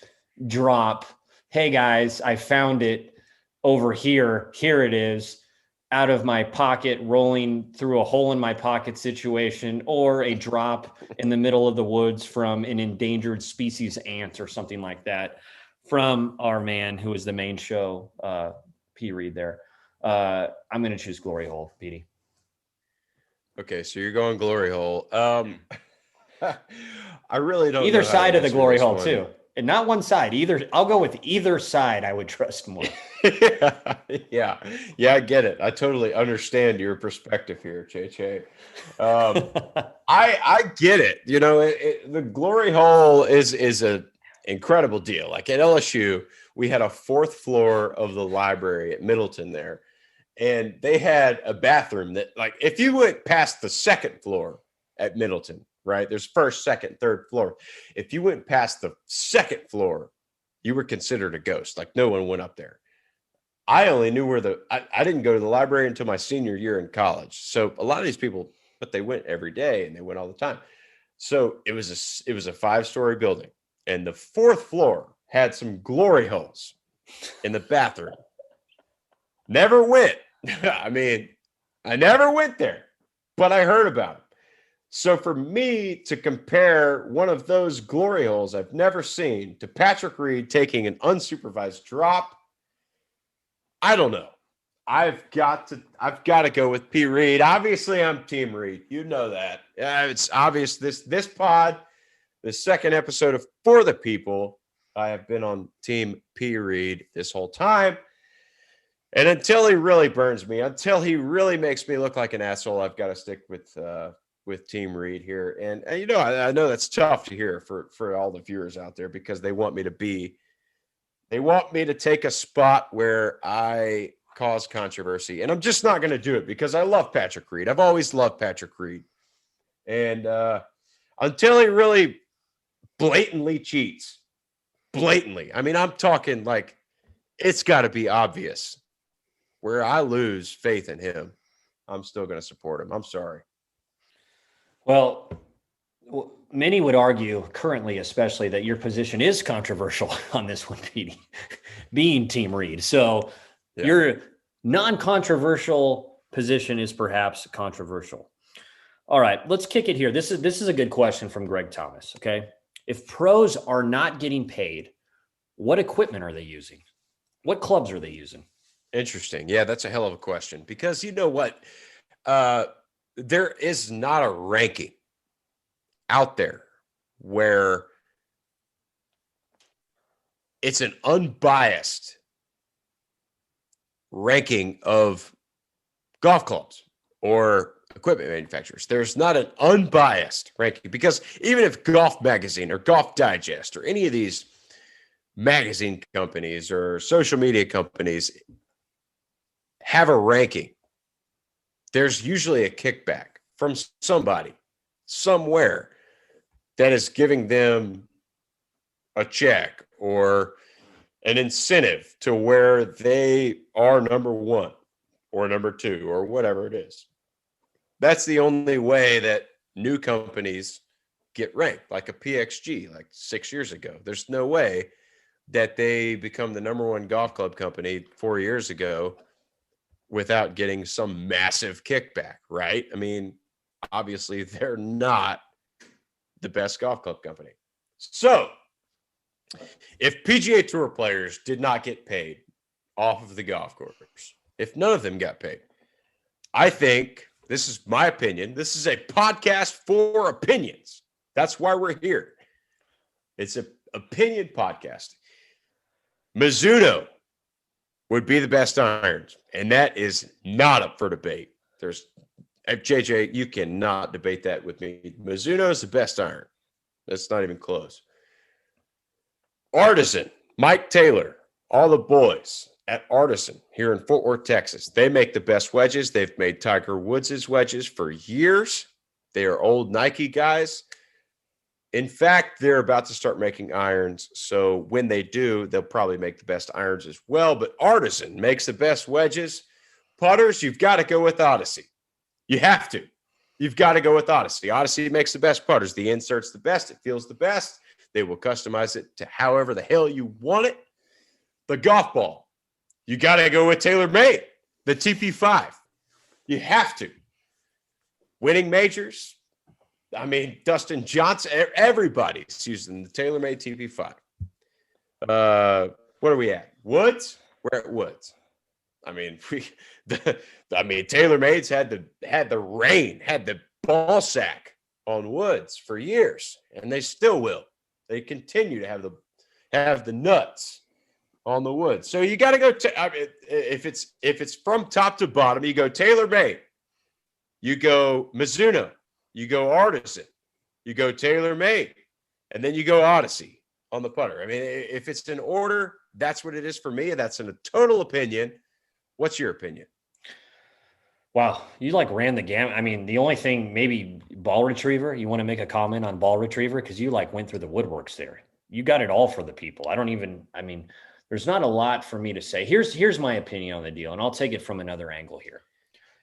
Speaker 1: drop. Hey guys, I found it over here. Here it is, out of my pocket, rolling through a hole in my pocket situation, or a drop in the middle of the woods from an endangered species ant or something like that from our man who is the main show, P. Reed there. I'm going to choose Glory Hole, Petey.
Speaker 2: Okay, so you're going Glory Hole. I really don't
Speaker 1: either
Speaker 2: know how
Speaker 1: side
Speaker 2: to
Speaker 1: of the
Speaker 2: answer
Speaker 1: Glory
Speaker 2: this
Speaker 1: Hole
Speaker 2: one.
Speaker 1: too, and not one side either. I'll go with either side. I would trust more.
Speaker 2: Yeah, I get it. I totally understand your perspective here, Che. I get it. You know, the Glory Hole is a incredible deal. Like at LSU, we had a fourth floor of the library at Middleton there, and they had a bathroom that, like, if you went past the second floor at Middleton, right? There's first, second, third floor. If you went past the second floor, you were considered a ghost. Like no one went up there. I only knew where I didn't go to the library until my senior year in college. So a lot of these people, but they went every day and they went all the time. So it was a 5-story building, and the fourth floor had some glory holes in the bathroom. Never went. I mean, I never went there, but I heard about it. So for me to compare one of those glory holes I've never seen to Patrick Reed taking an unsupervised drop, I don't know. I've got to go with P. Reed. Obviously, I'm Team Reed. You know that. It's obvious. This pod, the second episode of For the People, I have been on Team P. Reed this whole time. And until he really burns me, until he really makes me look like an asshole, I've got to stick with Team Reed here. And you know, I know that's tough to hear for all the viewers out there, because they want me to take a spot where I cause controversy. And I'm just not going to do it, because I love Patrick Reed. I've always loved Patrick Reed. And until he really blatantly cheats, I mean, I'm talking like it's got to be obvious, where I lose faith in him, I'm still going to support him. I'm sorry.
Speaker 1: Well, many would argue currently, especially, that your position is controversial on this one, Petey, being Team Reed. So your non-controversial position is perhaps controversial. All right, let's kick it here. This is a good question from Greg Thomas. Okay. If pros are not getting paid, what equipment are they using? What clubs are they using?
Speaker 2: Interesting. Yeah, that's a hell of a question, because you know what? There is not a ranking out there where it's an unbiased ranking of golf clubs or equipment manufacturers. There's not an unbiased ranking, because even if Golf Magazine or Golf Digest or any of these magazine companies or social media companies have a ranking, there's usually a kickback from somebody somewhere that is giving them a check or an incentive to where they are number one or number two or whatever it is. That's the only way that new companies get ranked, like a PXG, like 6 years ago. There's no way that they become the number one golf club company 4 years ago without getting some massive kickback, right? I mean, obviously they're not the best golf club company. So if PGA Tour players did not get paid off of the golf course, if none of them got paid, I think, this is my opinion, this is a podcast for opinions. That's why we're here. It's an opinion podcast. Mizuno would be the best irons, and that is not up for debate. There's JJ, you cannot debate that with me. Mizuno is the best iron. That's not even close. Artisan, Mike Taylor, all the boys at Artisan here in Fort Worth, Texas. They make the best wedges. They've made Tiger Woods' wedges for years. They are old Nike guys. In fact, they're about to start making irons. So when they do, they'll probably make the best irons as well. But Artisan makes the best wedges. Putters, you've got to go with Odyssey. You have to. You've got to go with Odyssey. Odyssey makes the best putters. The insert's the best. It feels the best. They will customize it to however the hell you want it. The golf ball, you got to go with TaylorMade, the TP5. You have to. Winning majors, I mean, Dustin Johnson, everybody's using the TaylorMade TP5. What are we at? Woods? We're at Woods. I mean, TaylorMade's had the rain, had the ball sack on Woods for years, and they still will. They continue to have the nuts on the Woods. So you got to go. If it's from top to bottom, you go TaylorMade, you go Mizuno, you go Artisan, you go TaylorMade, and then you go Odyssey on the putter. I mean, if it's in order, that's what it is for me. That's in a total opinion. What's your opinion?
Speaker 1: Wow, you like ran the gamut. I mean, the only thing, maybe ball retriever. You want to make a comment on ball retriever because you like went through the woodworks there. You got it all for the people. I mean, there's not a lot for me to say. Here's my opinion on the deal, and I'll take it from another angle here.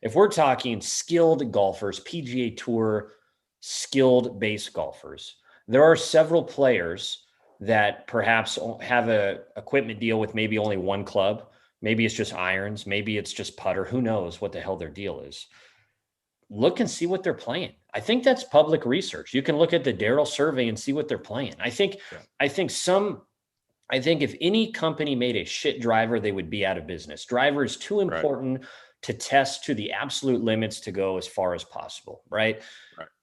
Speaker 1: If we're talking skilled golfers, PGA Tour skilled base golfers, there are several players that perhaps have a equipment deal with maybe only one club. Maybe it's just irons. Maybe it's just putter. Who knows what the hell their deal is? Look and see what they're playing. I think that's public research. You can look at the Darrell survey and see what they're playing. I think if any company made a shit driver, they would be out of business. Driver is too important to test to the absolute limits to go as far as possible, right?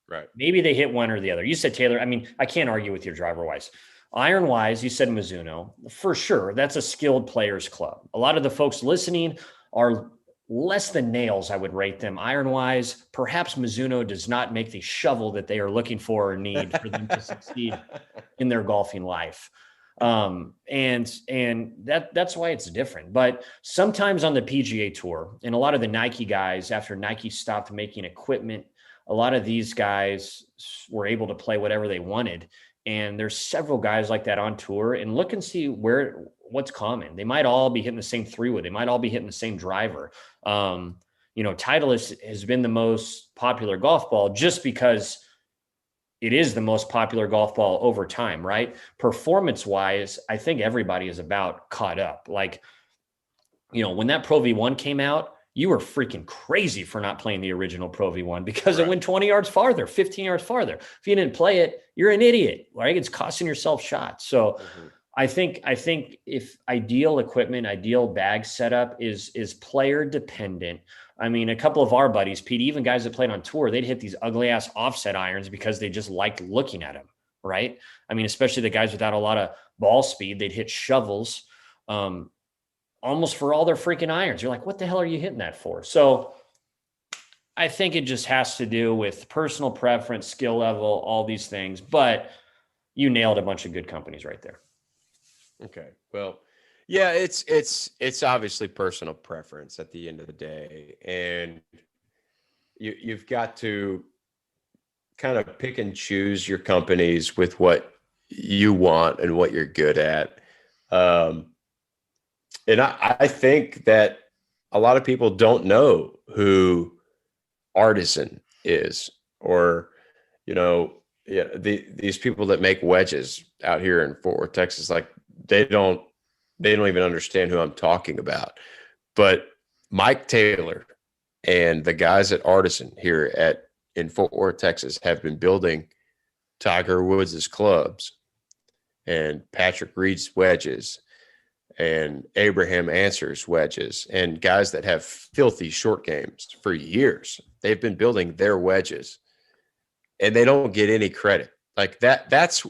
Speaker 2: Right.
Speaker 1: Maybe they hit one or the other. You said Taylor. I mean, I can't argue with your driver wise. Iron wise, you said Mizuno. For sure, that's a skilled players club. A lot of the folks listening are less than nails, I would rate them. Iron wise, perhaps Mizuno does not make the shovel that they are looking for or need for them to succeed in their golfing life. And that's why it's different. But sometimes on the PGA Tour, and a lot of the Nike guys, after Nike stopped making equipment, a lot of these guys were able to play whatever they wanted. And there's several guys like that on tour, and look and see what's common. They might all be hitting the same 3-wood. They might all be hitting the same driver. Titleist has been the most popular golf ball just because it is the most popular golf ball over time, right? Performance wise, I think everybody is about caught up. Like, when that Pro V1 came out, you were freaking crazy for not playing the original Pro V1 because it went 20 yards farther, 15 yards farther. If you didn't play it, you're an idiot, right? It's costing yourself shots. So I think if ideal equipment, ideal bag setup is player dependent. I mean, a couple of our buddies, Pete, even guys that played on tour, they'd hit these ugly ass offset irons because they just liked looking at them, right? I mean, especially the guys without a lot of ball speed, they'd hit shovels. Almost for all their freaking irons. You're like, what the hell are you hitting that for? So I think it just has to do with personal preference, skill level, all these things. But you nailed a bunch of good companies right there.
Speaker 2: Okay. Well, yeah, it's obviously personal preference at the end of the day. And you've got to kind of pick and choose your companies with what you want and what you're good at. And I think that a lot of people don't know who Artisan is, or, these people that make wedges out here in Fort Worth, Texas, like they don't even understand who I'm talking about. But Mike Taylor and the guys at Artisan here in Fort Worth, Texas, have been building Tiger Woods' clubs and Patrick Reed's wedges and Abraham Answer's wedges, and guys that have filthy short games for years. They've been building their wedges, and they don't get any credit. Like that's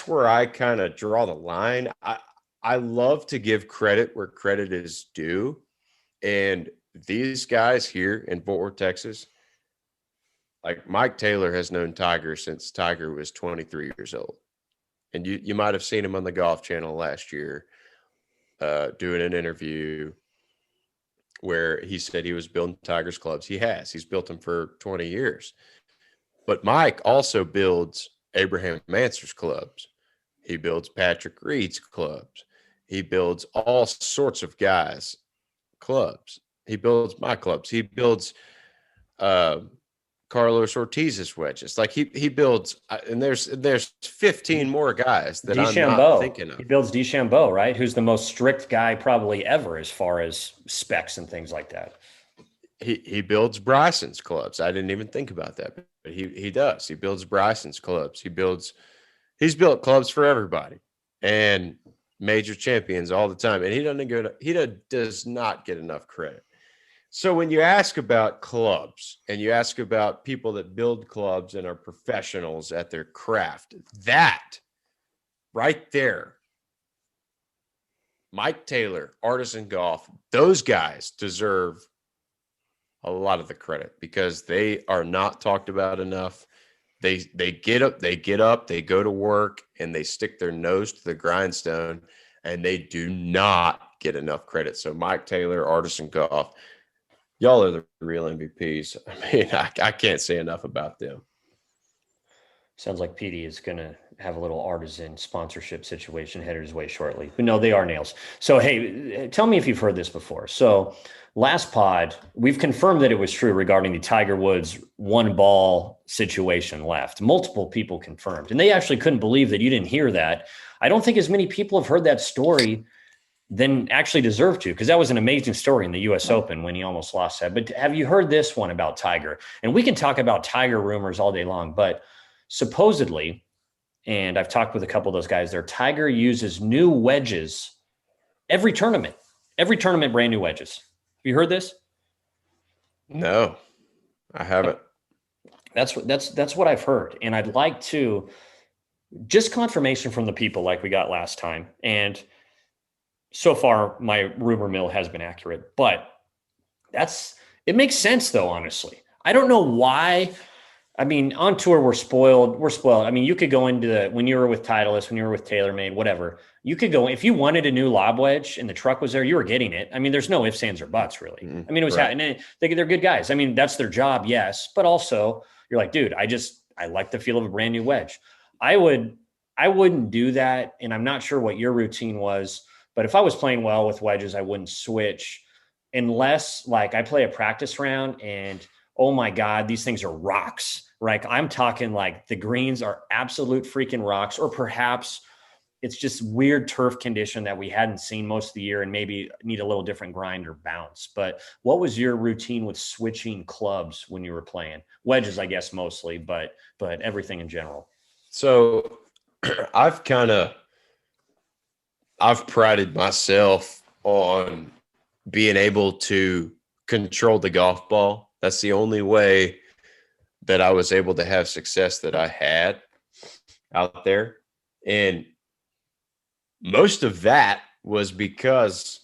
Speaker 2: where I kind of draw the line. I love to give credit where credit is due. And these guys here in Fort Worth, Texas, like Mike Taylor has known Tiger since Tiger was 23 years old. And you might have seen him on the Golf Channel last year doing an interview where he said he was building Tiger's clubs. He's built them for 20 years. But Mike also builds Abraham Answer's clubs. He builds Patrick Reed's clubs. He builds all sorts of guys' clubs. He builds my clubs. He builds uh, Carlos Ortiz's wedges. Like he builds, and there's 15 more guys that I'm not
Speaker 1: DeChambeau.
Speaker 2: thinking of.
Speaker 1: He builds DeChambeau, right? Who's the most strict guy probably ever as far as specs and things like that.
Speaker 2: He builds Bryson's clubs. I didn't even think about that, but he does. He builds Bryson's clubs. He's built clubs for everybody and major champions all the time. And he does not get enough credit. So when you ask about clubs and you ask about people that build clubs and are professionals at their craft, that right there, Mike Taylor, Artisan Golf, those guys deserve a lot of the credit because they are not talked about enough. They get up, they go to work, and they stick their nose to the grindstone, and they do not get enough credit. So Mike Taylor, Artisan Golf, y'all are the real MVPs. I mean, I can't say enough about them.
Speaker 1: Sounds like PD is going to have a little Artisan sponsorship situation headed his way shortly. But no, they are nails. So, hey, tell me if you've heard this before. So last pod, we've confirmed that it was true regarding the Tiger Woods one ball situation left. Multiple people confirmed. And they actually couldn't believe that you didn't hear that. I don't think as many people have heard that story than actually deserve to, because that was an amazing story in the U.S. Open when he almost lost that. But have you heard this one about Tiger? And we can talk about Tiger rumors all day long, but supposedly, and I've talked with a couple of those guys there, Tiger uses new wedges every tournament, brand new wedges. Have you heard this?
Speaker 2: No, I haven't.
Speaker 1: That's what I've heard. And I'd like to just confirmation from the people like we got last time. And so far my rumor mill has been accurate, but it makes sense though, honestly. I don't know why. I mean, on tour, we're spoiled. I mean, you could go into when you were with Titleist, when you were with TaylorMade, whatever, you could go, if you wanted a new lob wedge and the truck was there, you were getting it. I mean, there's no ifs, ands, or buts really. I mean, it was happening. They're good guys. I mean, that's their job. Yes. But also you're like, dude, I like the feel of a brand new wedge. I wouldn't do that. And I'm not sure what your routine was, but if I was playing well with wedges, I wouldn't switch unless like I play a practice round and oh my God, these things are rocks, right? I'm talking like the greens are absolute freaking rocks, or perhaps it's just weird turf condition that we hadn't seen most of the year and maybe need a little different grind or bounce. But what was your routine with switching clubs when you were playing? Wedges, I guess, mostly, but everything in general.
Speaker 2: So I've prided myself on being able to control the golf ball. That's the only way that I was able to have success that I had out there. And most of that was because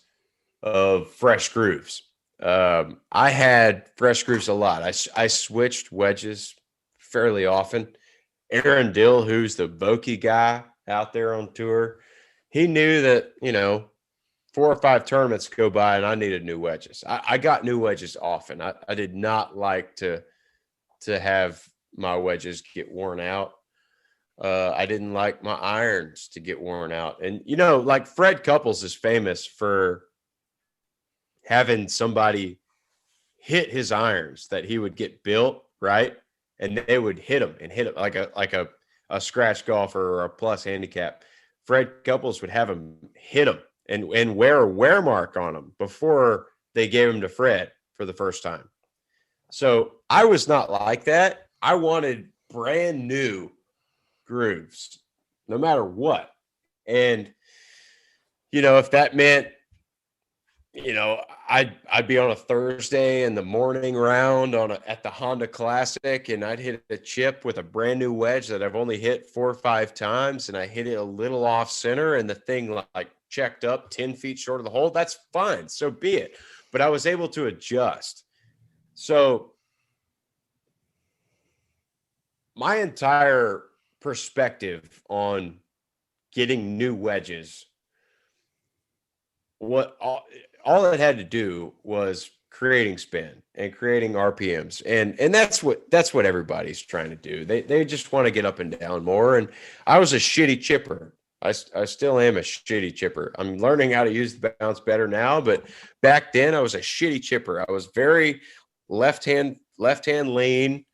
Speaker 2: of fresh grooves. I had fresh grooves a lot. I switched wedges fairly often. Aaron Dill, who's the Vokey guy out there on tour, he knew that, 4 or 5 tournaments go by and I needed new wedges. I got new wedges often. I did not like to have my wedges get worn out. I didn't like my irons to get worn out. And, like Fred Couples is famous for having somebody hit his irons that he would get built, right? And they would hit them like a scratch golfer or a plus handicap. Fred Couples would have him hit them and wear a wear mark on them before they gave him to Fred for the first time. So I was not like that. I wanted brand new grooves, no matter what. And, if that meant, I'd be on a Thursday in the morning round at the Honda Classic, and I'd hit a chip with a brand new wedge that I've only hit 4 or 5 times, and I hit it a little off center, and the thing like checked up 10 feet short of the hole. That's fine, so be it. But I was able to adjust. So my entire perspective on getting new wedges, what all it had to do was creating spin and creating RPMs. And that's what everybody's trying to do. They just want to get up and down more. And I was a shitty chipper I still am a shitty chipper. I'm learning how to use the bounce better now, but back then I was a shitty chipper. I was very left hand lean,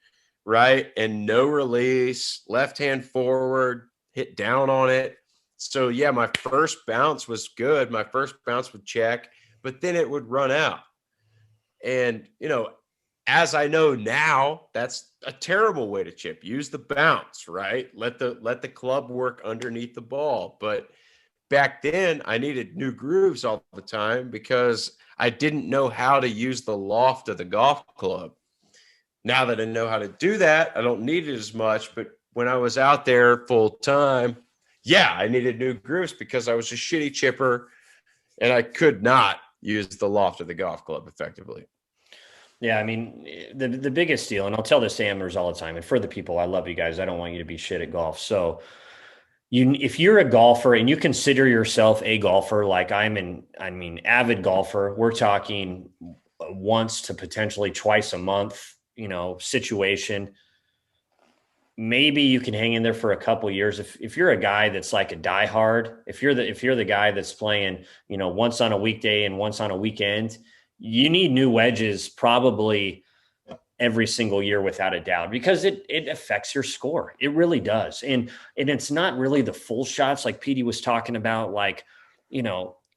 Speaker 2: right? And no release, left hand forward, hit down on it. So yeah, my first bounce was good. My first bounce would check, but then it would run out. And, as I know now, that's a terrible way to chip. Use the bounce, right? Let the club work underneath the ball. But back then I needed new grooves all the time because I didn't know how to use the loft of the golf club. Now that I know how to do that, I don't need it as much. But when I was out there full time, yeah, I needed new grooves because I was a shitty chipper and I could not use the loft of the golf club effectively.
Speaker 1: Yeah, I mean, the biggest deal, and I'll tell this to amateurs all the time, and for the people, I love you guys. I don't want you to be shit at golf. So if you're a golfer and you consider yourself a golfer, like avid golfer, we're talking once to potentially twice a month, situation. Maybe you can hang in there for a couple of years. If you're a guy that's like a diehard, if you're the guy that's playing, once on a weekday and once on a weekend, you need new wedges probably every single year without a doubt, because it affects your score. It really does. And it's not really the full shots like Petey was talking about. Like,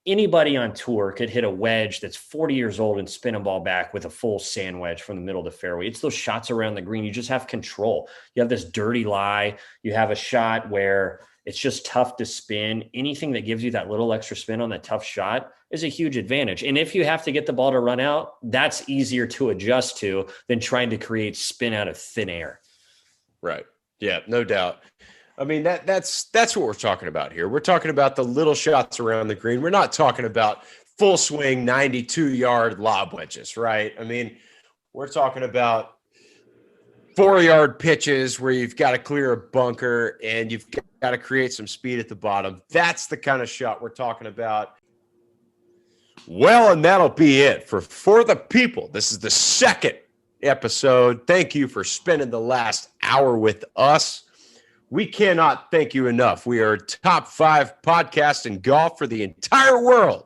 Speaker 1: anybody on tour could hit a wedge that's 40 years old and spin a ball back with a full sand wedge from the middle of the fairway. It's those shots around the green. You just have control. You have this dirty lie. You have a shot where it's just tough to spin. Anything that gives you that little extra spin on that tough shot is a huge advantage. And if you have to get the ball to run out, that's easier to adjust to than trying to create spin out of thin air.
Speaker 2: Right. Yeah, no doubt. I mean, that's what we're talking about here. We're talking about the little shots around the green. We're not talking about full swing 92-yard lob wedges, right? I mean, we're talking about 4-yard pitches where you've got to clear a bunker and you've got to create some speed at the bottom. That's the kind of shot we're talking about. Well, and that'll be it for the people. This is the second episode. Thank you for spending the last hour with us. We cannot thank you enough. We are a top 5 podcast in golf for the entire world.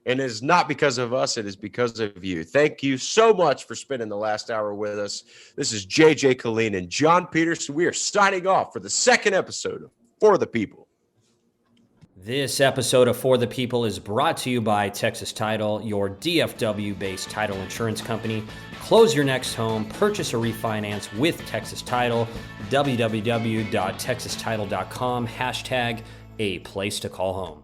Speaker 2: And it is not because of us. It is because of you. Thank you so much for spending the last hour with us. This is JJ Killeen and John Peterson. We are signing off for the second episode of For the People.
Speaker 1: This episode of For the People is brought to you by Texas Title, your DFW-based title insurance company. Close your next home, purchase or refinance with Texas Title, www.texastitle.com, #a place to call home.